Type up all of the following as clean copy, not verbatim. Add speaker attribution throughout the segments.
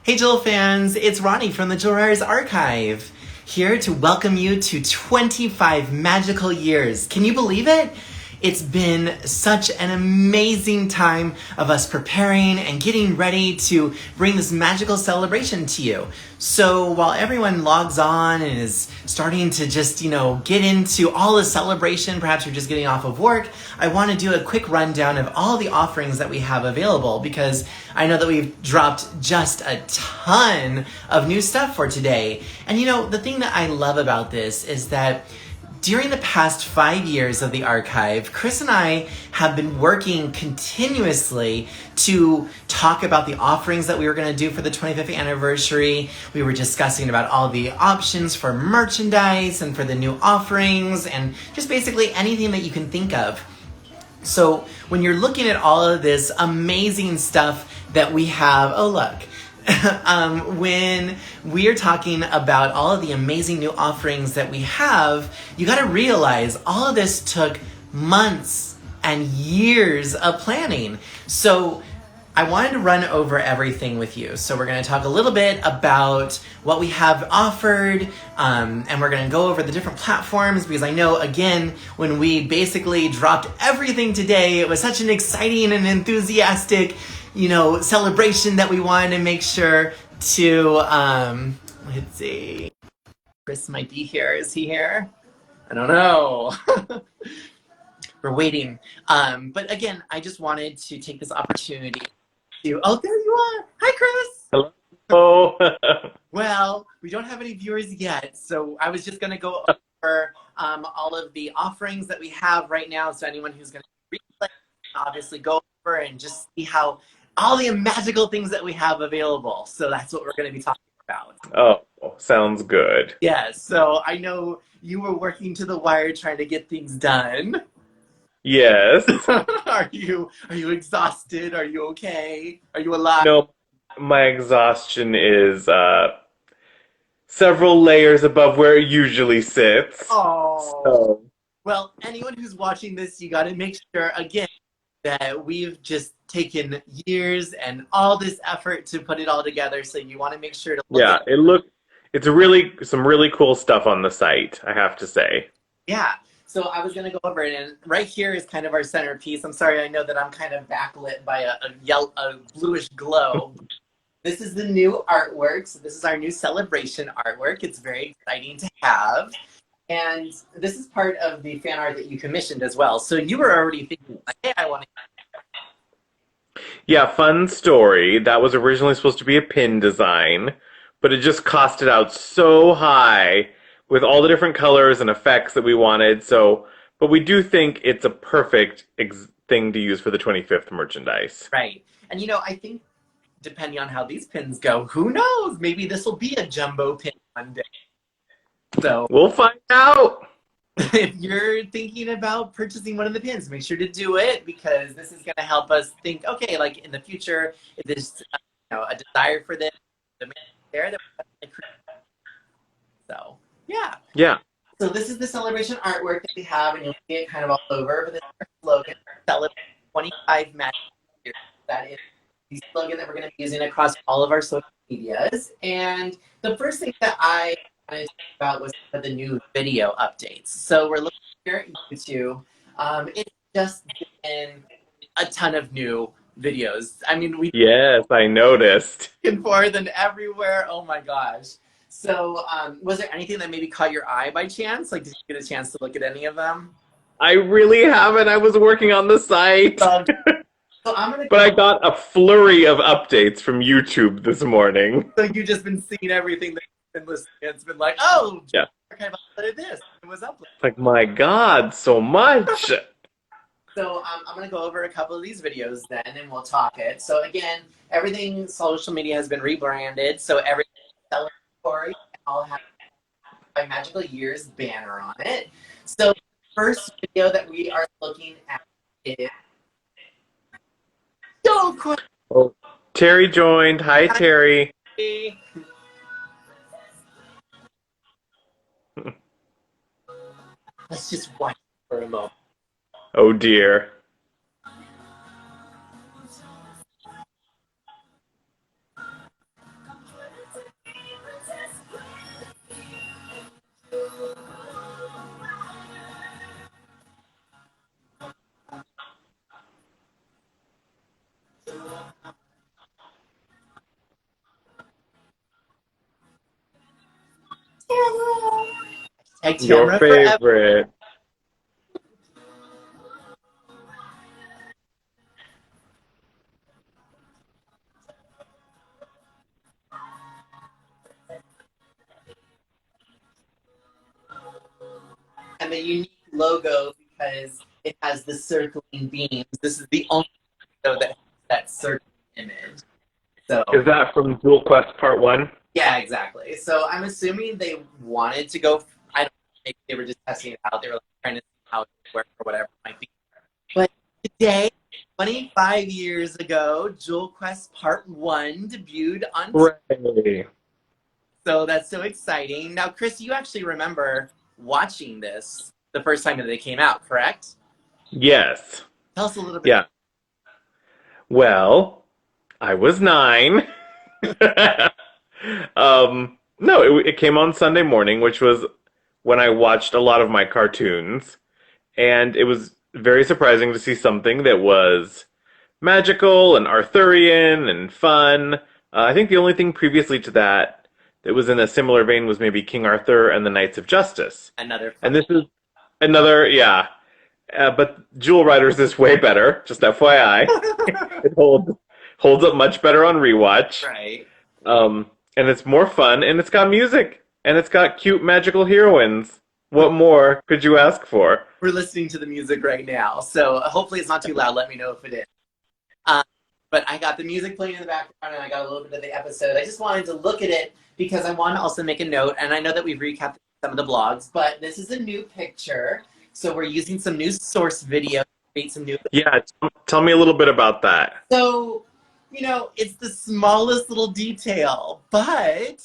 Speaker 1: Hey Jewel fans, it's Ronnie from the Jewelers Archive, here to welcome you to 25 magical years. Can you believe it? It's been such an amazing time of us preparing and getting ready to bring this magical celebration to you. So while everyone logs on and is starting to just, get into all the celebration, perhaps you're just getting off of work, I want to do a quick rundown of all the offerings that we have available because I know that we've dropped just a ton of new stuff for today. And the thing that I love about this is that during the past 5 years of the archive, Chris and I have been working continuously to talk about the offerings that we were going to do for the 25th anniversary. We were discussing about all the options for merchandise and for the new offerings and just basically anything that you can think of. So when you're looking at all of this amazing stuff that we have, oh look, when we are talking about all of the amazing new offerings that we have, you got to realize all of this took months and years of planning. So I wanted to run over everything with you. So we're going to talk a little bit about what we have offered, and we're going to go over the different platforms because I know, again, when we basically dropped everything today, it was such an exciting and enthusiastic celebration that we wanted to make sure to, let's see, Chris might be here. Is he here? I don't know. We're waiting. But again, I just wanted to take this opportunity to, oh, there you are. Hi, Chris.
Speaker 2: Hello.
Speaker 1: Well, we don't have any viewers yet, so I was just going to go over all of the offerings that we have right now. So anyone who's going to replay, obviously go over and just see how all the magical things that we have available. So that's what we're going to be talking about.
Speaker 2: Oh, sounds good.
Speaker 1: Yeah, so I know you were working to the wire trying to get things done.
Speaker 2: Yes.
Speaker 1: Are you exhausted? Are you okay? Are you alive?
Speaker 2: No, my exhaustion is several layers above where it usually sits.
Speaker 1: Oh.
Speaker 2: So,
Speaker 1: Well, anyone who's watching this, you got to make sure, again, that we've just taken years and all this effort to put it all together. So you want to make sure to look
Speaker 2: yeah,
Speaker 1: at
Speaker 2: it's really some really cool stuff on the site, I have to say.
Speaker 1: Yeah. So I was going to go over it, and right here is kind of our centerpiece. I'm sorry, I know that I'm kind of backlit by a bluish glow. This is the new artwork. So this is our new celebration artwork. It's very exciting to have. And this is part of the fan art that you commissioned as well. So you were already thinking, like, hey, I want to.
Speaker 2: Yeah, fun story. That was originally supposed to be a pin design, but it just costed out so high with all the different colors and effects that we wanted. So, but we do think it's a perfect thing to use for the 25th merchandise.
Speaker 1: Right. And I think depending on how these pins go, who knows? Maybe this will be a jumbo pin one day. So
Speaker 2: We'll find out.
Speaker 1: if you're thinking about purchasing one of the pins, make sure to do it because this is going to help us think, okay, like in the future, if there's a desire for this, there that so yeah.
Speaker 2: Yeah.
Speaker 1: So this is the celebration artwork that we have, and you'll see it kind of all over. But this is our slogan, Celebrate 25 Magic Years. That is the slogan that we're going to be using across all of our social medias. And the first thing that I wanted to talk about was the new video updates. So we're looking here at YouTube. It's just been a ton of new videos. I mean,
Speaker 2: Yes, I noticed.
Speaker 1: and forth and everywhere. Oh my gosh. So was there anything that maybe caught your eye by chance? Like, did you get a chance to look at any of them?
Speaker 2: I really haven't. I was working on the site.
Speaker 1: So I'm gonna.
Speaker 2: But I got a flurry of updates from YouTube this morning.
Speaker 1: So you've just been seeing everything that you've been listening. It's been like, oh,
Speaker 2: Yeah.
Speaker 1: Archive uploaded this. It was uploaded.
Speaker 2: Like, my God, so much.
Speaker 1: So I'm going to go over a couple of these videos then, and we'll talk it. So again, everything social media has been rebranded. So everything celebratory all have by Magical Years banner on it. So the first video that we are looking at is so quick.
Speaker 2: Oh, Terry joined. Hi, Terry.
Speaker 1: Let's just watch for a moment.
Speaker 2: Oh, dear. Your
Speaker 1: Tamara forever.
Speaker 2: favorite.
Speaker 1: And the unique logo because it has the circling beams. This is the only show that has that circling image.
Speaker 2: Is
Speaker 1: So
Speaker 2: that from Dual Quest Part 1?
Speaker 1: yeah, exactly. So I'm assuming they wanted to go. I don't know, maybe they were just testing it out. They were like, trying to see how it would work or whatever it might be. But today, 25 years ago, Jewel Quest Part 1 debuted on TV.
Speaker 2: Hooray.
Speaker 1: So that's so exciting. Now, Chris, you actually remember watching this the first time that they came out, correct?
Speaker 2: Yes.
Speaker 1: Tell us a little bit
Speaker 2: Yeah. Well, I was 9. No, it came on Sunday morning, which was when I watched a lot of my cartoons, and it was very surprising to see something that was magical and Arthurian and fun. I think the only thing previously to that that was in a similar vein was maybe King Arthur and the Knights of Justice.
Speaker 1: another fun.
Speaker 2: And this is another, yeah. But Jewel Riders is way better, just FYI. It holds up much better on rewatch.
Speaker 1: Right.
Speaker 2: And it's more fun, and it's got music, and it's got cute magical heroines. What more could you ask for?
Speaker 1: We're listening to the music right now, so hopefully it's not too loud. Let me know if it is. But I got the music playing in the background, and I got a little bit of the episode. I just wanted to look at it because I want to also make a note, and I know that we've recapped some of the blogs, but this is a new picture, so we're using some new source video to create some new.
Speaker 2: Yeah, tell me a little bit about that.
Speaker 1: So, it's the smallest little detail, but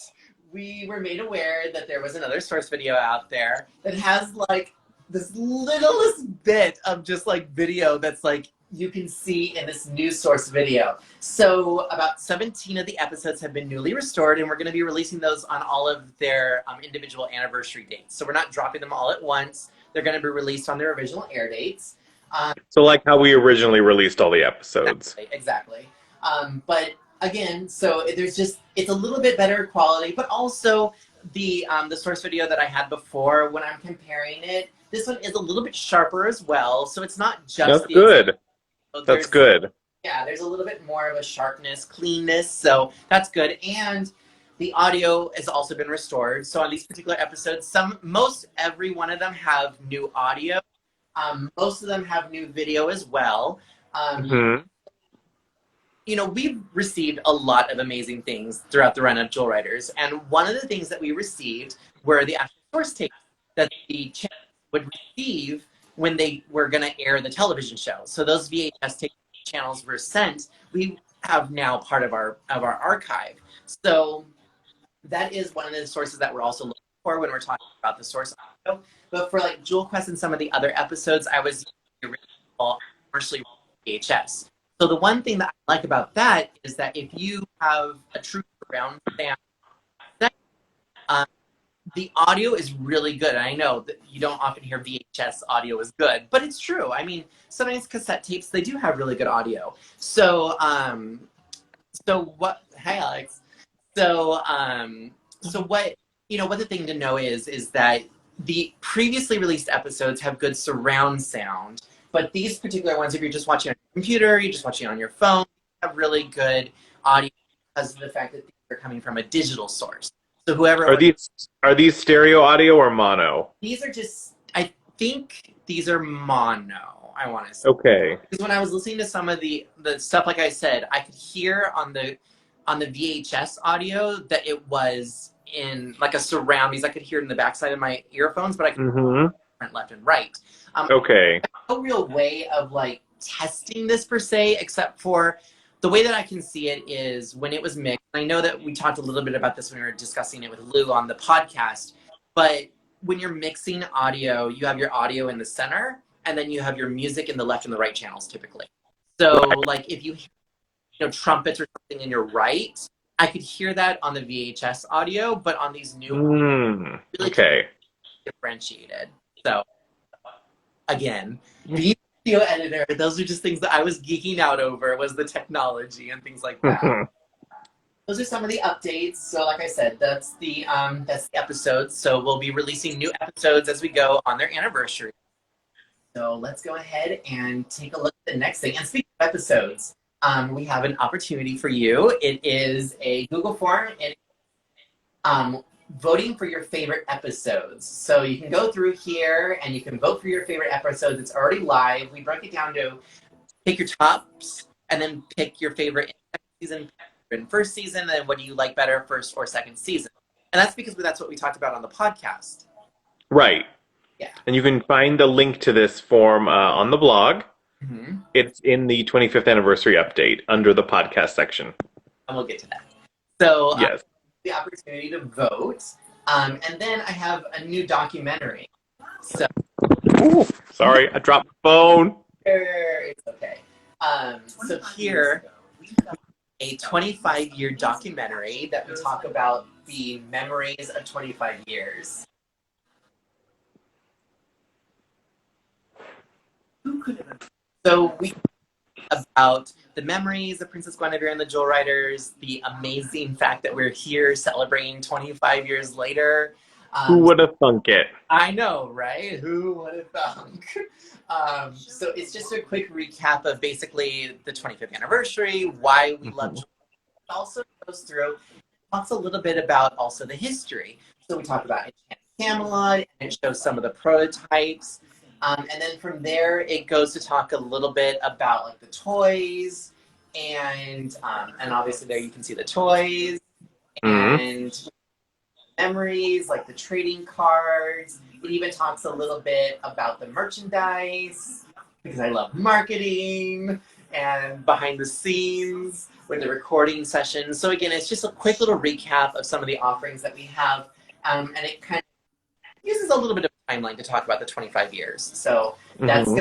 Speaker 1: we were made aware that there was another source video out there that has like this littlest bit of just like video that's like you can see in this new source video. So about 17 of the episodes have been newly restored, and we're going to be releasing those on all of their individual anniversary dates. So we're not dropping them all at once. They're going to be released on their original air dates.
Speaker 2: So like how we originally released all the episodes.
Speaker 1: Exactly. But again, so it's a little bit better quality, but also the source video that I had before, when I'm comparing it, this one is a little bit sharper as well. So it's not just
Speaker 2: That's good.
Speaker 1: So
Speaker 2: That's good.
Speaker 1: Yeah, there's a little bit more of a sharpness, cleanness, so that's good. And the audio has also been restored. So on these particular episodes, most every one of them have new audio. Most of them have new video as well. We've received a lot of amazing things throughout the run of Jewel Riders, and one of the things that we received were the actual source tapes that the channel would receive when they were going to air the television show. So those VHS tape channels were sent. We have now part of our archive. So that is one of the sources that we're also looking for when we're talking about the source audio. But for like Jewel Quest and some of the other episodes, I was using the original commercially VHS. So the one thing that I like about that is that if you have a true surround sound, the audio is really good. And I know that you don't often hear VHS audio is good, but it's true. I mean, sometimes cassette tapes, they do have really good audio. So, hey Alex. So what the thing to know is that the previously released episodes have good surround sound, but these particular ones, if you're just watching on your computer, you're just watching on your phone, have really good audio because of the fact that these are coming from a digital source. So whoever
Speaker 2: are these stereo audio or mono?
Speaker 1: These are just, I think these are mono, I want to say.
Speaker 2: Okay.
Speaker 1: Because when I was listening to some of the stuff, like I said, I could hear on the VHS audio that it was in like a surround, because I could hear it in the backside of my earphones, but I could hear left and right.
Speaker 2: Okay.
Speaker 1: No real way of like testing this per se, except for the way that I can see it is when it was mixed. I know that we talked a little bit about this when we were discussing it with Lou on the podcast, but when you're mixing audio, you have your audio in the center, and then you have your music in the left and the right channels typically. So like if you hear trumpets or something in your right, I could hear that on the VHS audio, but on these new really differentiated. So again, video editor, those are just things that I was geeking out over, was the technology and things like that. those are some of the updates. So, like I said, that's the episodes. So we'll be releasing new episodes as we go on their anniversary. So let's go ahead and take a look at the next thing. And speaking of episodes, we have an opportunity for you. It is a Google form and voting for your favorite episodes. So you can go through here and you can vote for your favorite episodes. It's already live. We broke it down to pick your tops and then pick your favorite season in first season, and then what do you like better, first or second season. And that's because that's what we talked about on the podcast.
Speaker 2: Right.
Speaker 1: Yeah.
Speaker 2: And you can find the link to this form on the blog.
Speaker 1: Mm-hmm.
Speaker 2: It's in the 25th anniversary update under the podcast section.
Speaker 1: And we'll get to that. So
Speaker 2: yes.
Speaker 1: The opportunity to vote. And then I have a new documentary. So
Speaker 2: Ooh, sorry, I dropped the phone.
Speaker 1: It's okay. So here, a 25-year documentary that we talk about the memories of 25 years. So we about the memories of Princess Gwenevere and the Jewel Riders, the amazing fact that we're here celebrating 25 years later.
Speaker 2: Who would have thunk it?
Speaker 1: I know, right? Who would have thunk? So it's just a quick recap of basically the 25th anniversary, why we love Jewel. It also goes through, talks a little bit about also the history. So we talk about Camelot, and it shows some of the prototypes. And then from there, it goes to talk a little bit about like the toys, and obviously there you can see the toys, and memories like the trading cards. It even talks a little bit about the merchandise because I love marketing and behind the scenes with the recording sessions. So again, it's just a quick little recap of some of the offerings that we have, and it kind of uses a little bit of timeline to talk about the 25 years. So that's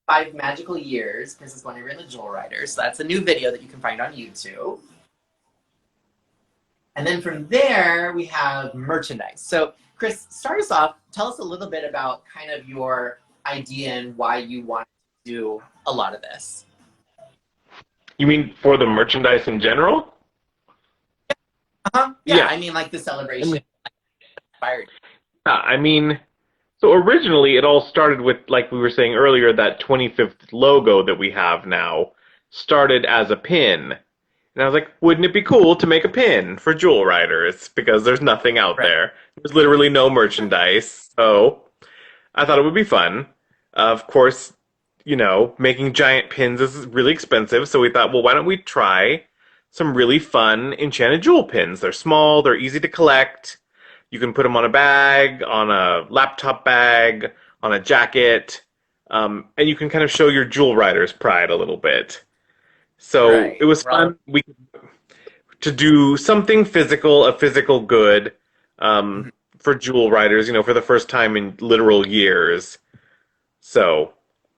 Speaker 1: 5 magical years, Princess Gwenevere and the Jewel Riders. So that's a new video that you can find on YouTube. And then from there, we have merchandise. So Chris, start us off. Tell us a little bit about kind of your idea and why you want to do a lot of this.
Speaker 2: You mean for the merchandise in general?
Speaker 1: Yeah, I mean like the celebration. Inspired.
Speaker 2: So originally it all started with, like we were saying earlier, that 25th logo that we have now started as a pin. And I was like, wouldn't it be cool to make a pin for Jewel Riders? Because there's nothing out there. There's literally no merchandise. So I thought it would be fun. Of course, making giant pins is really expensive. So we thought, well, why don't we try some really fun enchanted jewel pins? They're small, they're easy to collect. You can put them on a bag, on a laptop bag, on a jacket, and you can kind of show your Jewel Riders pride a little bit. So it was fun to do something physical, a physical good for Jewel Riders, for the first time in literal years. So,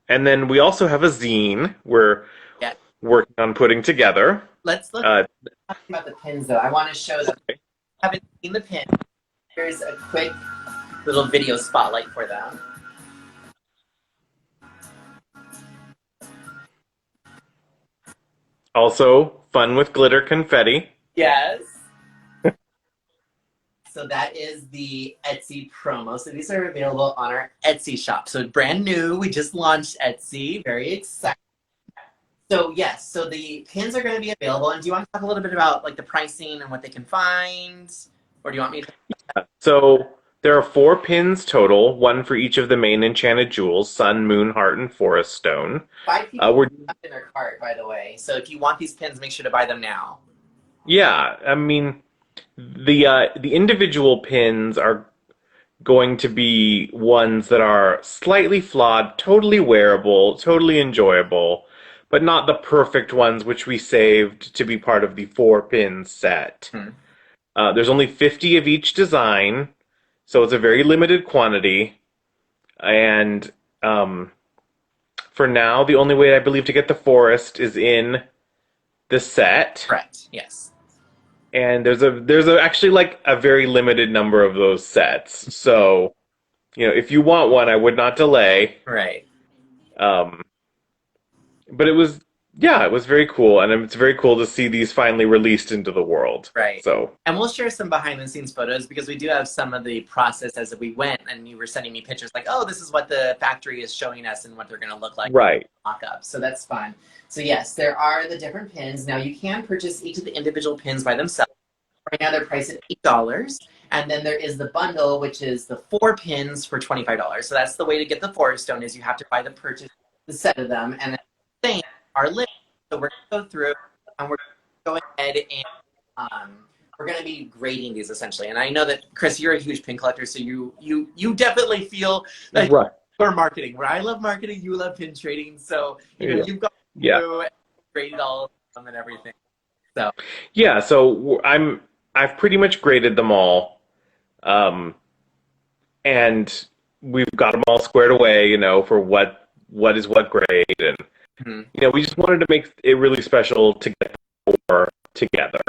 Speaker 2: and then we also have a zine we're working on putting together.
Speaker 1: Let's talk about the pins, though. I want to show them. I haven't seen the pin. Here's a quick little video spotlight for them.
Speaker 2: Also, fun with glitter confetti.
Speaker 1: Yes. So that is the Etsy promo. So these are available on our Etsy shop. So brand new. We just launched Etsy. Very excited. So yes, so the pins are going to be available. And do you want to talk a little bit about like the pricing and what they can find? Or do you want me to?
Speaker 2: So there are 4 pins total, 1 for each of the main enchanted jewels: Sun, Moon, Heart, and Forest Stone.
Speaker 1: 5 people have in their cart, by the way. So if you want these pins, make sure to buy them now.
Speaker 2: Yeah, the individual pins are going to be ones that are slightly flawed, totally wearable, totally enjoyable, but not the perfect ones which we saved to be part of the 4-pin set. There's only 50 of each design, so it's a very limited quantity. And for now, the only way I believe to get the forest is in the set.
Speaker 1: Correct. Yes.
Speaker 2: And there's actually like a very limited number of those sets. So, if you want one, I would not delay.
Speaker 1: Right.
Speaker 2: But it was Yeah, it was very cool, and it's very cool to see these finally released into the world.
Speaker 1: Right.
Speaker 2: So,
Speaker 1: And we'll share some behind the scenes photos because we do have some of the process as we went, and you were sending me pictures like, oh, this is what the factory is showing us and what they're going to look like
Speaker 2: right.
Speaker 1: mock up. So that's fun. So yes, there are the different pins. Now you can purchase each of the individual pins by themselves. Right now they're priced at $8. And then there is the bundle, which is the 4 pins for $25. So that's the way to get the Forest Stone is you have to buy the set of them, and then they are lit. So we're going to go through and we're going to go ahead and we're going to be grading these essentially. And I know that Chris, you're a huge pin collector, so you definitely feel like
Speaker 2: Right.
Speaker 1: for marketing. Where I love marketing, you love pin trading. So you've gone through and graded all of them and everything. So
Speaker 2: Yeah, so I've pretty much graded them all. And we've got them all squared away, for what is what grade, and we just wanted to make it really special to get more together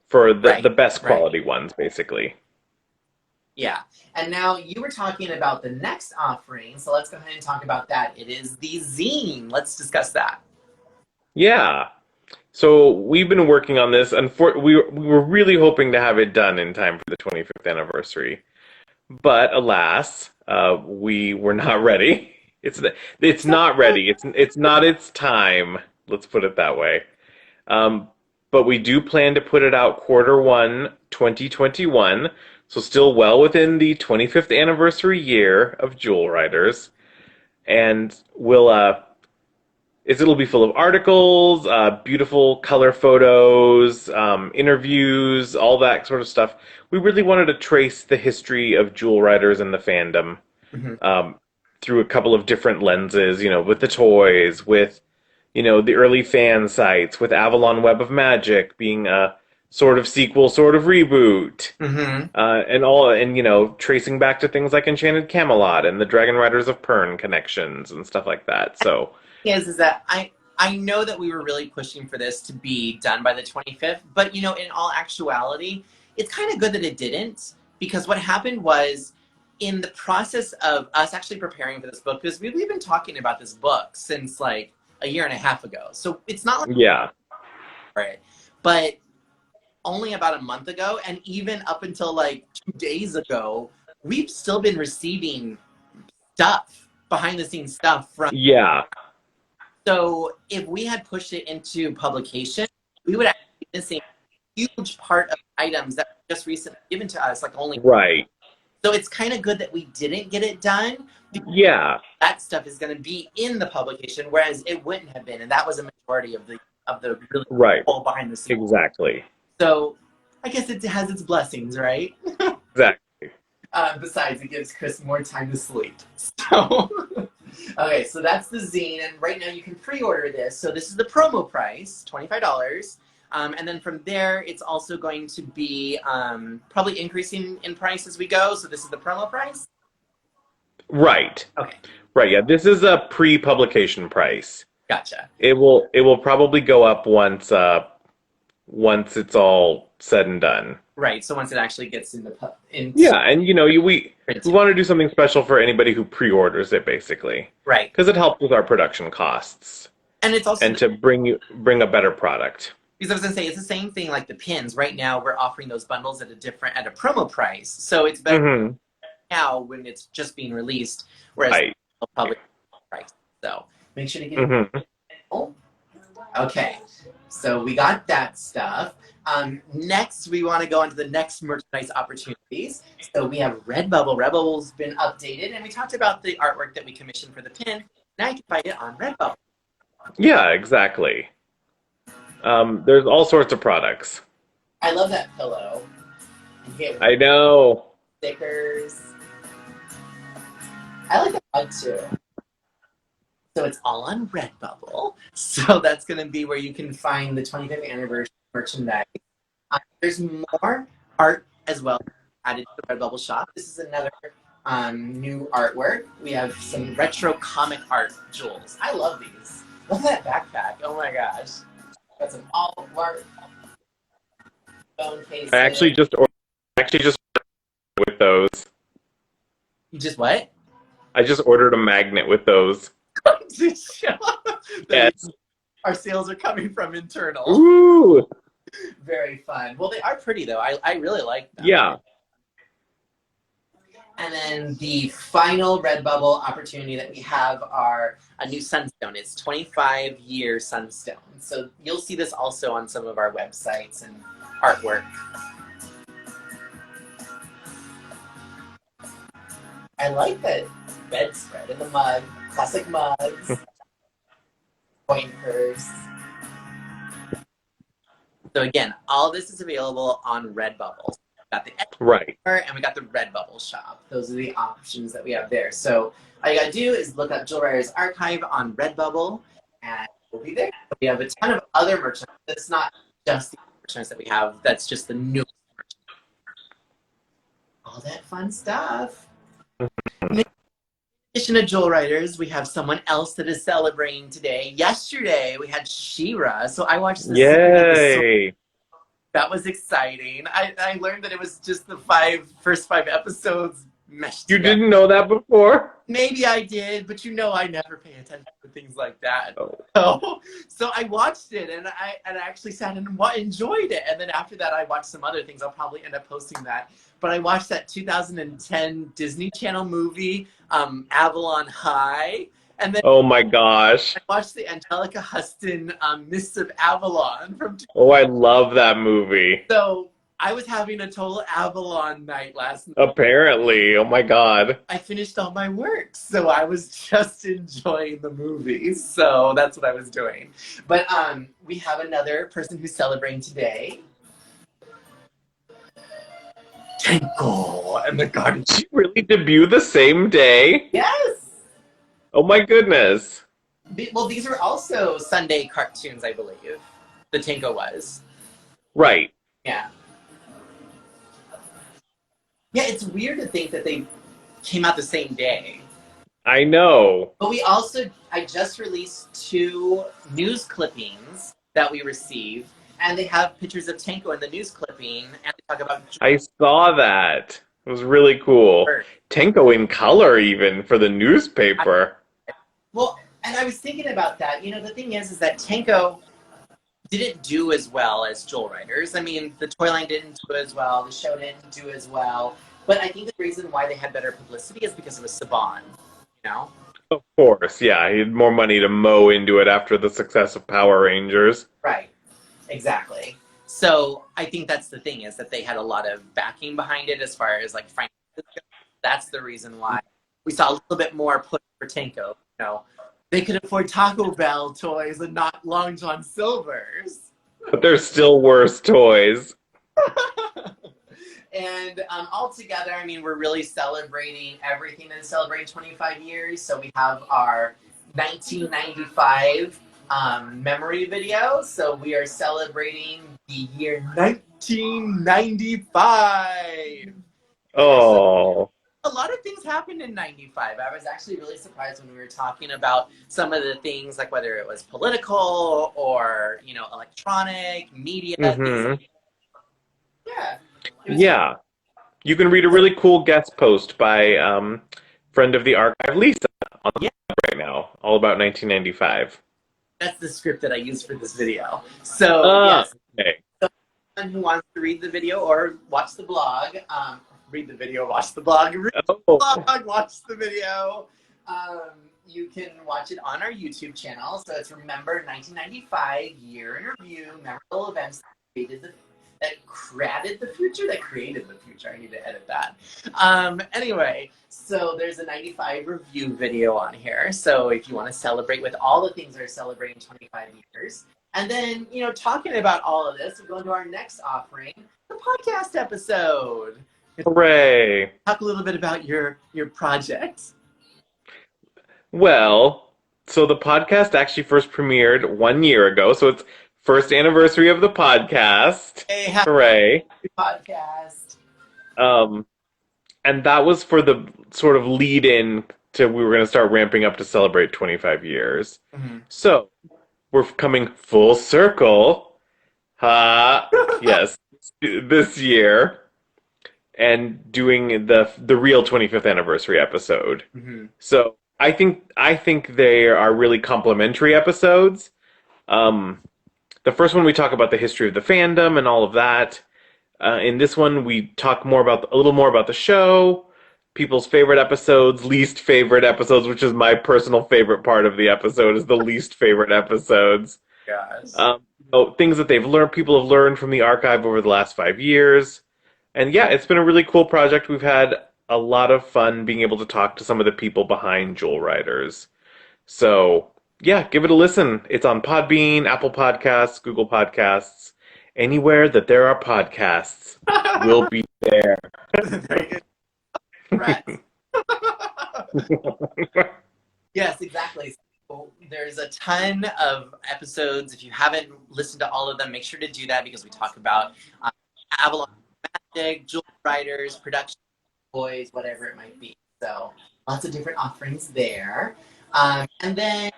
Speaker 2: for the best quality ones, basically.
Speaker 1: Yeah, and now you were talking about the next offering, so let's go ahead and talk about that. It is the zine. Let's discuss that.
Speaker 2: Yeah. So we've been working on this, and we were really hoping to have it done in time for the 25th anniversary. But alas, we were not ready. It's not ready. It's not its time. Let's put it that way. But we do plan to put it out Q1 2021, so still well within the 25th anniversary year of Jewel Riders, and it'll be full of articles, beautiful color photos, interviews, all that sort of stuff. We really wanted to trace the history of Jewel Riders and the fandom through a couple of different lenses, with the toys, with, the early fan sites, with Avalon Web of Magic being a sort of sequel, sort of reboot, and tracing back to things like Enchanted Camelot and the Dragon Riders of Pern connections and stuff like that. So
Speaker 1: is that I know that we were really pushing for this to be done by the 25th, but in all actuality, it's kind of good that it didn't, because what happened was in the process of us actually preparing for this book, because we've been talking about this book since like a year and a half ago. So it's not like right, but only about a month ago, and even up until like 2 days ago, we've still been receiving stuff, behind the scenes stuff from So if we had pushed it into publication, we would actually be missing a huge part of items that were just recently given to us, like only So it's kind of good that we didn't get it done.
Speaker 2: Yeah.
Speaker 1: That stuff is going to be in the publication, whereas it wouldn't have been, and that was a majority of the really cool behind the scenes.
Speaker 2: Exactly.
Speaker 1: So I guess it has its blessings, right?
Speaker 2: Exactly.
Speaker 1: Besides, it gives Chris more time to sleep. So, okay, so that's the zine, and right now you can pre-order this. So this is the promo price, $25. And then from there, it's also going to be probably increasing in price as we go. So this is the promo price?
Speaker 2: Right.
Speaker 1: Okay.
Speaker 2: Right, yeah. This is a pre-publication price.
Speaker 1: Gotcha.
Speaker 2: It will probably go up once it's all said and done.
Speaker 1: Right, so once it actually gets into
Speaker 2: yeah, and we want to do something special for anybody who pre-orders it, basically.
Speaker 1: Right.
Speaker 2: Because it helps with our production costs.
Speaker 1: And it's also
Speaker 2: to bring a better product.
Speaker 1: Because I was gonna say it's the same thing like the pins. Right now we're offering those bundles at a promo price. So it's better now when it's just being released, whereas public price. So make sure to get it. Okay. So we got that stuff. Next, we want to go into the next merchandise opportunities. So we have Redbubble. Redbubble's been updated, and we talked about the artwork that we commissioned for the pin. Now you can find it on Redbubble.
Speaker 2: Yeah, exactly. There's all sorts of products.
Speaker 1: I love that pillow.
Speaker 2: I know.
Speaker 1: Stickers. I like the mug too. So it's all on Redbubble. So that's going to be where you can find the 25th anniversary merchandise. There's more art as well added to the Redbubble shop. This is another new artwork. We have some retro comic art jewels. I love these. Look at that backpack. Oh my gosh. Got some all art phone cases.
Speaker 2: I actually just with those.
Speaker 1: You just what?
Speaker 2: I just ordered a magnet with those.
Speaker 1: that
Speaker 2: Yes.
Speaker 1: our sales are coming from internal.
Speaker 2: Ooh.
Speaker 1: Very fun. Well, they are pretty though. I really like them.
Speaker 2: Yeah.
Speaker 1: And then the final Redbubble opportunity that we have are a new sunstone. It's 25-year sunstone. So you'll see this also on some of our websites and artwork. I like that bedspread in the mug. Classic mugs. Coin purse. So again, all this is available on Redbubble. We got the
Speaker 2: Right.
Speaker 1: and we got the Redbubble shop. Those are the options that we have there. So all you gotta do is look up Jewelry's Archive on Redbubble, and we'll be there. We have a ton of other merchandise. That's not just the merchandise that we have. That's just the new merchandise. All that fun stuff. In addition to Jewel Writers, we have someone else that is celebrating today. Yesterday, we had She-Ra, so I watched the
Speaker 2: Yay.
Speaker 1: That was exciting. I learned that it was just the first five episodes meshed
Speaker 2: You
Speaker 1: together.
Speaker 2: didn't know that before?
Speaker 1: Maybe I did, but I never pay attention to things like that.
Speaker 2: Oh.
Speaker 1: So I watched it, and I actually sat and enjoyed it. And then after that, I watched some other things. I'll probably end up posting that. But I watched that 2010 Disney Channel movie, Avalon High. And then
Speaker 2: Oh my gosh.
Speaker 1: I watched the Angelica Huston Mists of Avalon from.
Speaker 2: Oh, I love that movie.
Speaker 1: So I was having a total Avalon night last night.
Speaker 2: Apparently. Oh my god.
Speaker 1: I finished all my work, so I was just enjoying the movie. So that's what I was doing. But we have another person who's celebrating today. Tenko and the Garden.
Speaker 2: Did she really debut the same day?
Speaker 1: Yes!
Speaker 2: Oh my goodness.
Speaker 1: Well, these were also Sunday cartoons, I believe. The Tenko was.
Speaker 2: Right.
Speaker 1: Yeah. Yeah, it's weird to think that they came out the same day.
Speaker 2: I know.
Speaker 1: But I just released 2 news clippings that we received, and they have pictures of Tenko in the news clipping, and they talk about.
Speaker 2: I saw that. It was really cool. Tenko in color even for the newspaper.
Speaker 1: Well, and I was thinking about that. The thing is that Tenko didn't do as well as Jewel Writers. I mean, the toy line didn't do as well, the show didn't do as well. But I think the reason why they had better publicity is because it was Saban,
Speaker 2: Of course, yeah. He had more money to mow into it after the success of Power Rangers.
Speaker 1: Right, exactly. So I think that's the thing, is that they had a lot of backing behind it as far as like finances. That's the reason why we saw a little bit more push for Tenko. They could afford Taco Bell toys and not Long John Silver's.
Speaker 2: But they're still worse toys.
Speaker 1: And altogether, I mean, we're really celebrating everything and celebrating 25 years. So we have our 1995 memory video. So we are celebrating the year 1995.
Speaker 2: Oh.
Speaker 1: A lot of things happened in 95. I was actually really surprised when we were talking about some of the things, like whether it was political or, electronic, media.
Speaker 2: Mm-hmm.
Speaker 1: Yeah.
Speaker 2: Yeah. You can read a really cool guest post by friend of the archive, Lisa, on the web right now, all about 1995.
Speaker 1: That's the script that I used for this video. So, yes.
Speaker 2: Okay.
Speaker 1: So anyone who wants to read the video or watch the blog, read the video, watch the blog, read the blog, watch the video. You can watch it on our YouTube channel. So it's Remember 1995 Year in Review, Memorable Events that created the future. I need to edit that. Anyway, so there's a 95 review video on here. So if you want to celebrate with all the things that are celebrating 25 years, and then, talking about all of this, we're going to our next offering, the podcast episode.
Speaker 2: Hooray.
Speaker 1: Talk a little bit about your project.
Speaker 2: Well, so the podcast actually first premiered 1 year ago, so it's first anniversary of the podcast.
Speaker 1: Hey,
Speaker 2: hooray.
Speaker 1: Podcast.
Speaker 2: And that was for the sort of lead-in to we were going to start ramping up to celebrate 25 years.
Speaker 1: Mm-hmm.
Speaker 2: So we're coming full circle. Yes, this year. And doing the real 25th anniversary episode.
Speaker 1: Mm-hmm.
Speaker 2: So I think they are really complimentary episodes. Um, the first one we talk about the history of the fandom and all of that. In this one, we talk a little more about the show, people's favorite episodes, least favorite episodes, which is my personal favorite part of the episode, is the least favorite episodes.
Speaker 1: Gosh.
Speaker 2: Things that people have learned from the archive over the last 5 years. And yeah, it's been a really cool project. We've had a lot of fun being able to talk to some of the people behind Jewel Riders. So yeah, give it a listen. It's on Podbean, Apple Podcasts, Google Podcasts, anywhere that there are podcasts. We'll be there.
Speaker 1: Very good. Congrats. Yes, exactly. So there's a ton of episodes. If you haven't listened to all of them, make sure to do that because we talk about Avalon Magic, Jewel Riders, production boys, whatever it might be. So lots of different offerings there. And then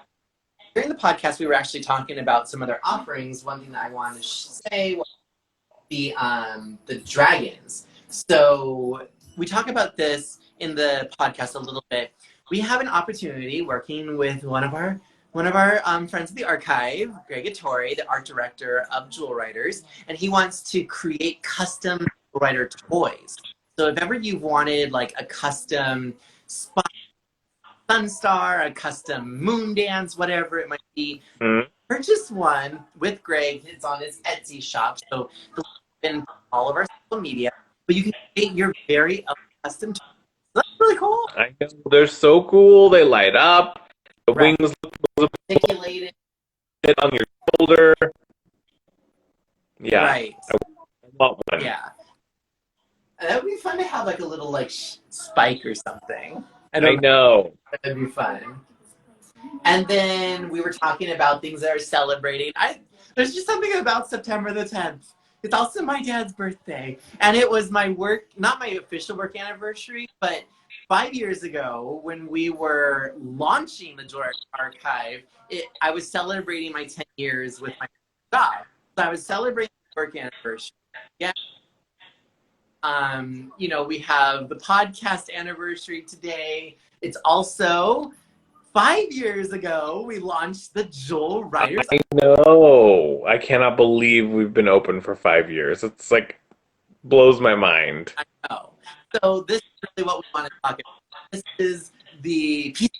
Speaker 1: during the podcast, we were actually talking about some other offerings. One thing that I wanted to say was the dragons. So we talk about this in the podcast a little bit. We have an opportunity working with one of our friends at the archive, Greg Ettore, the art director of Jewel Riders, and he wants to create custom Jewel Rider toys. So if ever you've wanted like a custom Sunstar, a custom Moon Dance, whatever it might be, purchase one with Greg. It's on his Etsy shop, so the link in all of our social media. But you can create your very own custom toys. That's really cool.
Speaker 2: I know they're so cool. They light up. The wings look
Speaker 1: articulated
Speaker 2: on your shoulder. Yeah,
Speaker 1: right.
Speaker 2: I want one.
Speaker 1: Yeah, that would be fun to have like a little like spike or something.
Speaker 2: I know.
Speaker 1: That'd be fun. And then we were talking about things that are celebrating. There's just something about September the 10th. It's also my dad's birthday. And it was my not my official work anniversary, but 5 years ago when we were launching the Jewel Archive, I was celebrating my 10 years with my job. So I was celebrating the work anniversary. Yeah. We have the podcast anniversary today. It's also 5 years ago we launched the Jewel Riders.
Speaker 2: I know. I cannot believe we've been open for 5 years. It's like blows my mind.
Speaker 1: I know. So this is really what we want to talk about. This is the piece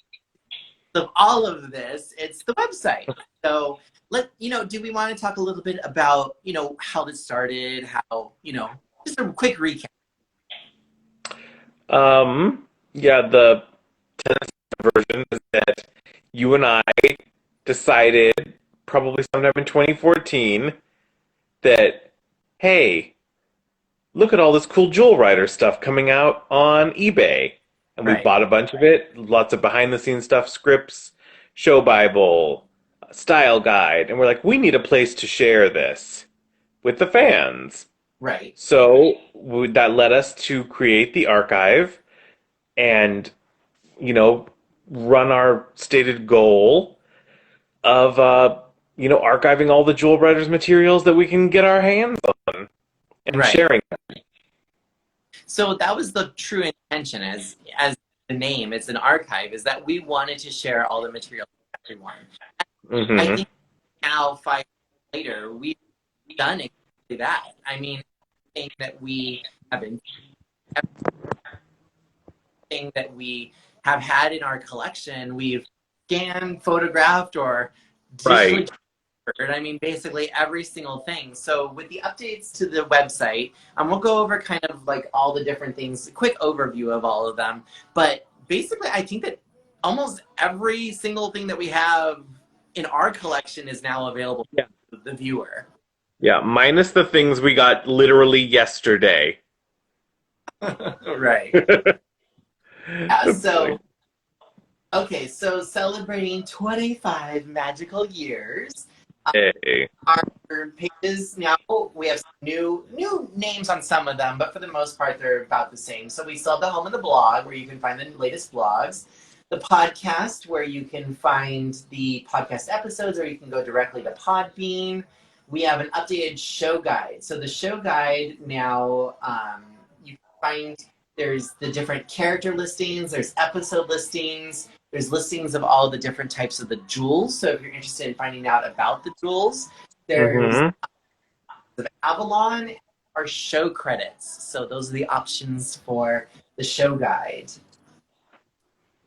Speaker 1: of all of this. It's the website. So do we want to talk a little bit about, how this started, how, just a quick recap.
Speaker 2: Yeah, the tennis version is that you and I decided probably sometime in 2014 that, hey, look at all this cool Jewel Rider stuff coming out on eBay. And we bought a bunch of it, lots of behind the scenes stuff, scripts, show Bible, style guide. And we're like, we need a place to share this with the fans.
Speaker 1: Right.
Speaker 2: So that led us to create the archive and, run our stated goal of, archiving all the Jewel Riders materials that we can get our hands on and sharing them.
Speaker 1: So that was the true intention as the name, it's an archive, is that we wanted to share all the material with everyone.
Speaker 2: Mm-hmm.
Speaker 1: I think now, 5 years later, we've done exactly that. I mean, everything that we have had in our collection, we've scanned, photographed, or digitally transferred. I mean, basically every single thing. So with the updates to the website, we'll go over kind of like all the different things, a quick overview of all of them. But basically, I think that almost every single thing that we have in our collection is now available to the viewer.
Speaker 2: Yeah, minus the things we got literally yesterday.
Speaker 1: Right. So celebrating 25 magical years.
Speaker 2: Hey.
Speaker 1: Our pages now, we have some new names on some of them, but for the most part, they're about the same. So we still have the home of the blog, where you can find the latest blogs. The podcast, where you can find the podcast episodes, or you can go directly to Podbean. We have an updated show guide. So the show guide now, you can find There's the different character listings, there's episode listings, there's listings of all the different types of the jewels. So if you're interested in finding out about the jewels, there's
Speaker 2: Mm-hmm.
Speaker 1: the Avalon or show credits. So those are the options for the show guide.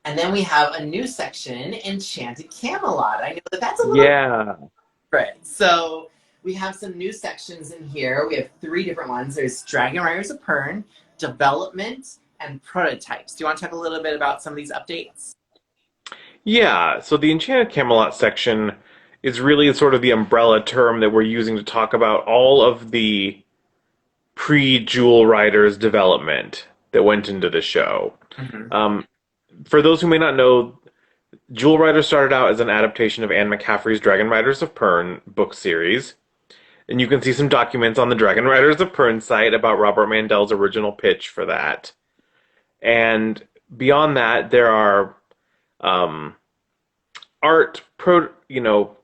Speaker 1: And then we have a new section, Enchanted Camelot. I know that that's a little different. So we have some new sections in here. We have 3 different ones. There's Dragon Riders of Pern, Development, and Prototypes. Do you want to talk a little bit about some of these updates?
Speaker 2: Yeah, so the Enchanted Camelot section is really sort of the umbrella term that we're using to talk about all of the pre-Jewel Riders development that went into the show.
Speaker 1: Mm-hmm.
Speaker 2: For those who may not know, Jewel Riders started out as an adaptation of Anne McCaffrey's Dragon Riders of Pern book series. And you can see some documents on the Dragon Riders of Pern site about Robert Mandel's original pitch for that. And beyond that, there are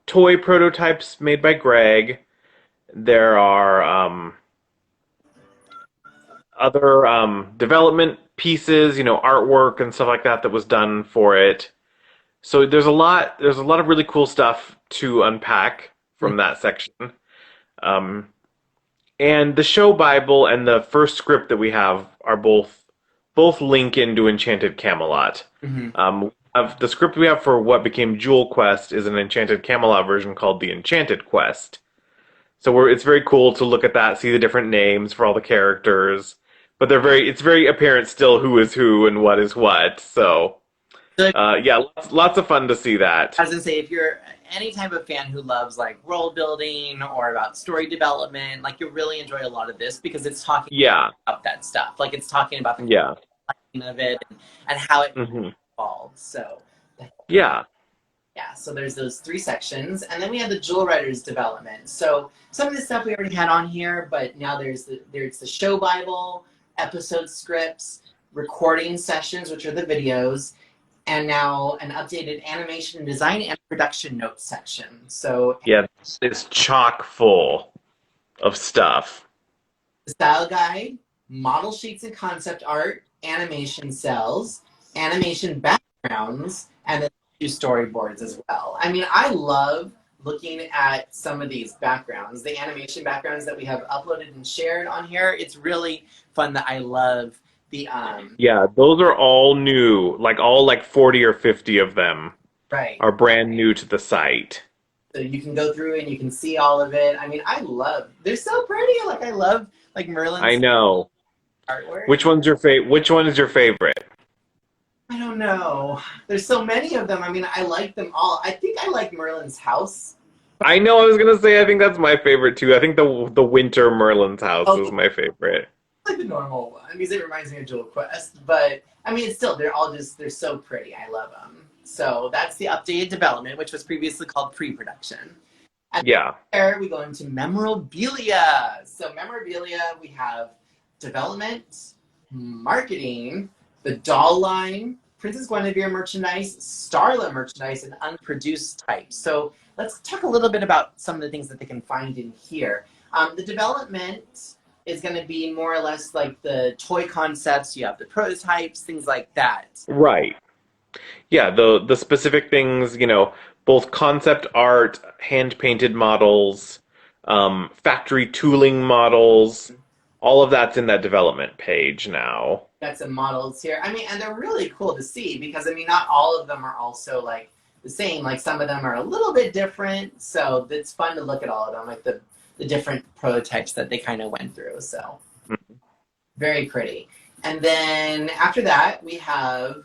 Speaker 2: toy prototypes made by Greg. There are other development pieces, artwork and stuff like that that was done for it. So there's a lot of really cool stuff to unpack from that section. And the show Bible and the first script that we have are both link into Enchanted Camelot.
Speaker 1: Mm-hmm.
Speaker 2: The script we have for what became Jewel Quest is an Enchanted Camelot version called the Enchanted Quest. So it's very cool to look at that, see the different names for all the characters, but it's very apparent still who is who and what is what. So yeah, lots of fun to see that.
Speaker 1: I was gonna say, if you're any type of fan who loves like world building or about story development, like you'll really enjoy a lot of this because it's talking about that stuff. Like it's talking about the of it and how it evolved. So
Speaker 2: yeah,
Speaker 1: so there's those 3 sections, and then we have the Jewel Riders development. So some of this stuff we already had on here, but now there's the show Bible, episode scripts, recording sessions, which are the videos, and now an updated animation design and production notes section. So
Speaker 2: yeah, it's chock full of stuff.
Speaker 1: The style guide, model sheets and concept art, animation cells, animation backgrounds, and then 2 storyboards as well. I mean, I love looking at some of these backgrounds, the animation backgrounds that we have uploaded and shared on here. It's really fun that I love the
Speaker 2: yeah, those are all new, all 40 or 50 of them are brand new to the site.
Speaker 1: So you can go through and you can see all of it. I mean, they're so pretty. I love Merlin's
Speaker 2: I know
Speaker 1: artwork.
Speaker 2: Which one is your favorite?
Speaker 1: I don't know. There's so many of them. I mean, I like them all. I think I like Merlin's house.
Speaker 2: I know, I was gonna say I think that's my favorite too. I think the winter Merlin's house is my favorite.
Speaker 1: Like the normal one because it reminds me of Jewel Quest, but I mean, they're so pretty. I love them. So that's the updated development, which was previously called pre-production. And there we go into memorabilia. So memorabilia, we have development, marketing, the doll line, Princess Gwenevere merchandise, Starla merchandise, and unproduced types. So let's talk a little bit about some of the things that they can find in here. The development is going to be more or less like the toy concepts. You have the prototypes, things like that.
Speaker 2: Right. Yeah, the specific things, both concept art, hand-painted models, factory tooling models, all of that's in that development page now.
Speaker 1: Got some models here. I mean, and they're really cool to see because, I mean, not all of them are also like the same. Like some of them are a little bit different. So it's fun to look at all of them, like the different prototypes that they kind of went through. So very pretty. And then after that, we have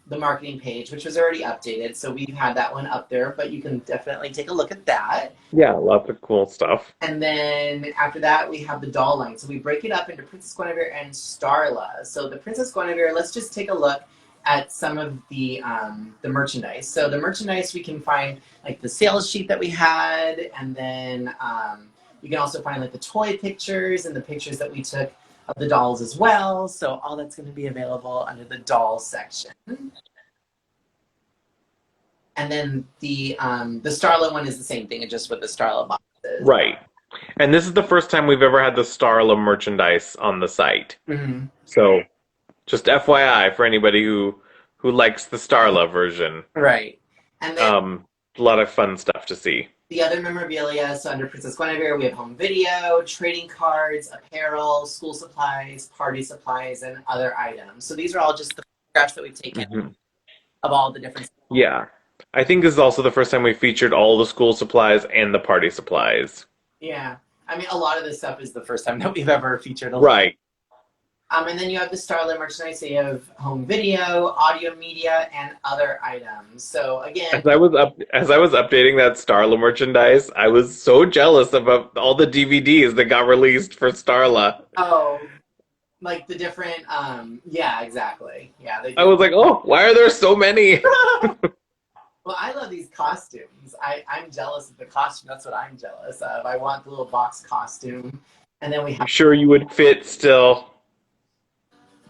Speaker 1: the marketing page, which was already updated. So we've had that one up there, but you can definitely take a look at that.
Speaker 2: Yeah, lots of cool stuff.
Speaker 1: And then after that, we have the doll line. So we break it up into Princess Gwenevere and Starla. So the Princess Gwenevere, let's just take a look at some of the merchandise. So the merchandise, we can find like the sales sheet that we had, and then you can also find like the toy pictures and the pictures that we took of the dolls as well. So all that's going to be available under the doll section. And then the Starla one is the same thing, just with the Starla boxes.
Speaker 2: Right. And this is the first time we've ever had the Starla merchandise on the site.
Speaker 1: Mm-hmm.
Speaker 2: So Just FYI for anybody who likes the Starla version.
Speaker 1: Right. And then
Speaker 2: A lot of fun stuff to see.
Speaker 1: the other memorabilia, so under Princess Gwenevere, we have home video, trading cards, apparel, school supplies, party supplies, and other items. So these are all just the photographs that we've taken of all the different.
Speaker 2: Yeah. I think this is also the first time we featured all the school supplies and the party supplies.
Speaker 1: Yeah. I mean, a lot of this stuff is the first time that we've ever featured.
Speaker 2: Right.
Speaker 1: And then you have the Starla merchandise. So you have home video, audio media, and other items. So again,
Speaker 2: As I was updating that Starla merchandise, I was so jealous about all the DVDs that got released for Starla.
Speaker 1: oh, like the different, yeah, exactly. Yeah.
Speaker 2: I was like, oh, why are there so many?
Speaker 1: Well, I love these costumes. I'm jealous of the costume. That's what I'm jealous of. I want the little box costume. And then we have...
Speaker 2: I'm sure you would fit still.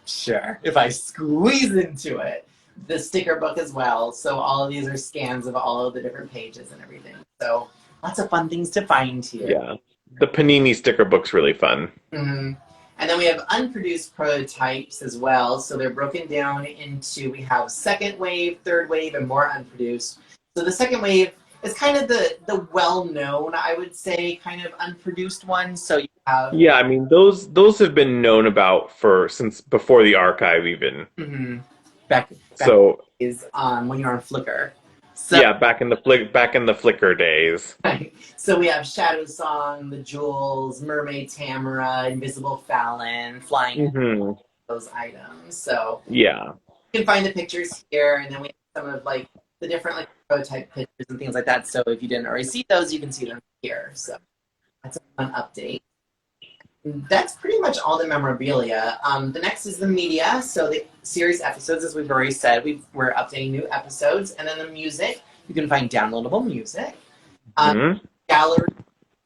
Speaker 1: Sure. If I squeeze into it. The sticker book as well. So all of these are scans of all of the different pages and everything. So lots of fun things to find here.
Speaker 2: Yeah. The Panini sticker book's really fun.
Speaker 1: Mm-hmm. And then we have unproduced prototypes as well. So they're broken down into, we have second wave, third wave, and more unproduced. So the second wave is kind of the well-known, I would say, kind of unproduced one. So you have...
Speaker 2: Yeah, I mean, those have been known about since before the archive even.
Speaker 1: Mm-hmm. Back
Speaker 2: So
Speaker 1: is when you're on Flickr. So,
Speaker 2: yeah, back in the Flickr days.
Speaker 1: Right. So we have Shadow Song, The Jewels, Mermaid Tamara, Invisible Fallon, Flying, those items. So
Speaker 2: yeah,
Speaker 1: you can find the pictures here, and then we have some of like the different like prototype pictures and things like that. So if you didn't already see those, you can see them here. So that's a fun update. That's pretty much all the memorabilia. The next is the media. So the series episodes, as we've already said, we're updating new episodes. And then the music, you can find downloadable music. Gallery,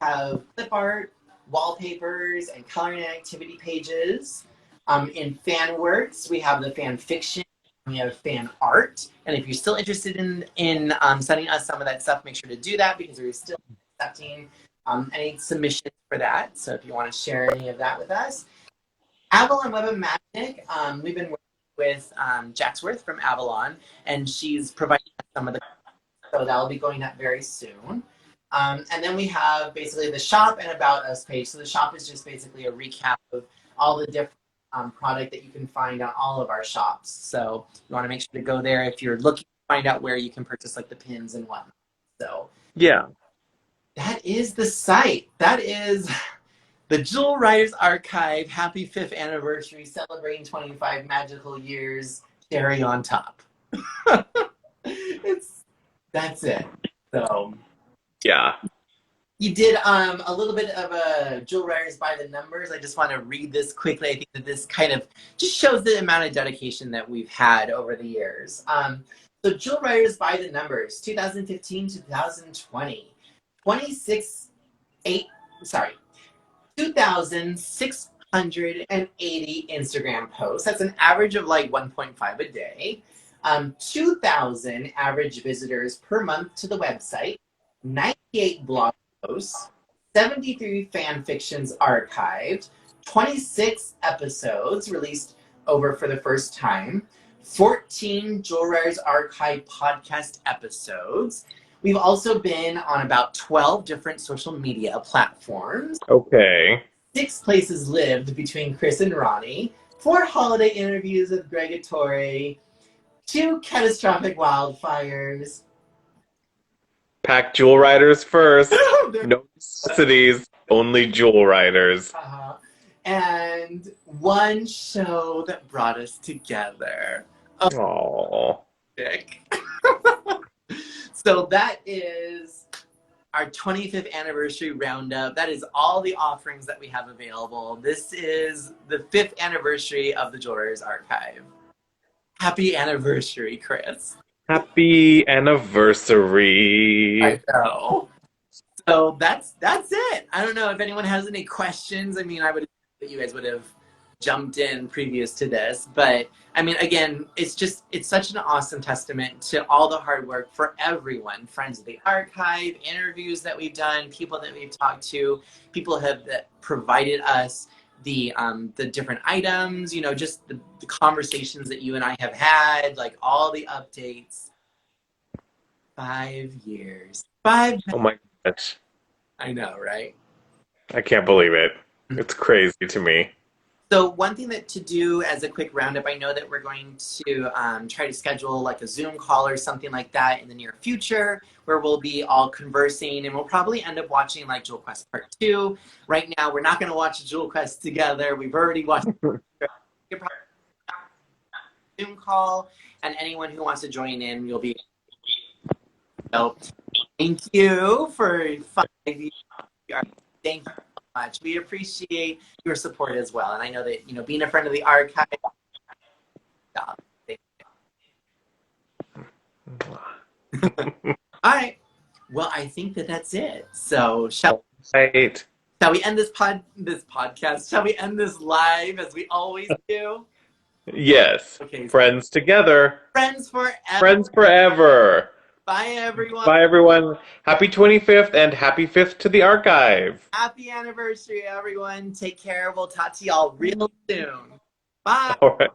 Speaker 1: have clip art, wallpapers, and coloring and activity pages. In fan works, we have the fan fiction. We have fan art. And if you're still interested in sending us some of that stuff, make sure to do that because we're still accepting any submissions for that. So if you want to share any of that with us. Avalon Web of Magic, we've been working with Jacksworth from Avalon, and she's providing us some of the, so that'll be going up very soon. And then we have basically the shop and about us page. So the shop is just basically a recap of all the different product that you can find on all of our shops. So you want to make sure to go there if you're looking to find out where you can purchase like the pins and whatnot. So
Speaker 2: yeah.
Speaker 1: That is the site. That is the Jewel Writers Archive. Happy 5th anniversary, celebrating 25 magical years. Cherry on top. That's it. So
Speaker 2: yeah.
Speaker 1: You did a little bit of a Jewel Writers by the numbers. I just want to read this quickly. I think that this kind of just shows the amount of dedication that we've had over the years. So Jewel Writers by the numbers, 2015 to 2020. 2,680 Instagram posts. That's an average of like 1.5 a day. 2,000 average visitors per month to the website. 98 blog posts. 73 fan fictions archived. 26 episodes released over for the first time. 14 Jewel Writers Archive podcast episodes. We've also been on about 12 different social media platforms.
Speaker 2: Okay.
Speaker 1: 6 places lived between Chris and Ronnie. 4 holiday interviews with Greg Ettore. 2 catastrophic wildfires.
Speaker 2: Pack Jewel Riders first. No necessities, only Jewel Riders.
Speaker 1: And 1 show that brought us together.
Speaker 2: Aww.
Speaker 1: So that is our 25th anniversary roundup. That is all the offerings that we have available. This is the 5th anniversary of the Jewel Writers Archive. Happy anniversary, Chris.
Speaker 2: Happy anniversary.
Speaker 1: I know. So that's it. I don't know if anyone has any questions. I mean, I would that you guys would have jumped in previous to this, but I mean, again, it's such an awesome testament to all the hard work for everyone, friends of the archive, interviews that we've done, people that we've talked to, people that provided us the different items, just the conversations that you and I have had, like all the updates. 5 years.
Speaker 2: Oh my gosh.
Speaker 1: I know, right?
Speaker 2: I can't believe it. It's crazy to me.
Speaker 1: So one thing that to do as a quick roundup, I know that we're going to try to schedule like a Zoom call or something like that in the near future where we'll be all conversing, and we'll probably end up watching like Jewel Quest Part 2. Right now, we're not going to watch Jewel Quest together. We've already watched a Zoom call, and anyone who wants to join in, you'll be. So thank you for 5 years. Thank you so much. We appreciate your support as well. And I know that, being a friend of the archive. All right. Well, I think that that's it. So shall we end this podcast? Shall we end this live as we always do?
Speaker 2: Yes.
Speaker 1: Okay.
Speaker 2: Friends together.
Speaker 1: Friends forever.
Speaker 2: Friends forever.
Speaker 1: Bye, everyone.
Speaker 2: Bye, everyone. Happy 25th and happy 5th to the archive.
Speaker 1: Happy anniversary, everyone. Take care. We'll talk to y'all real soon. Bye.
Speaker 2: All right.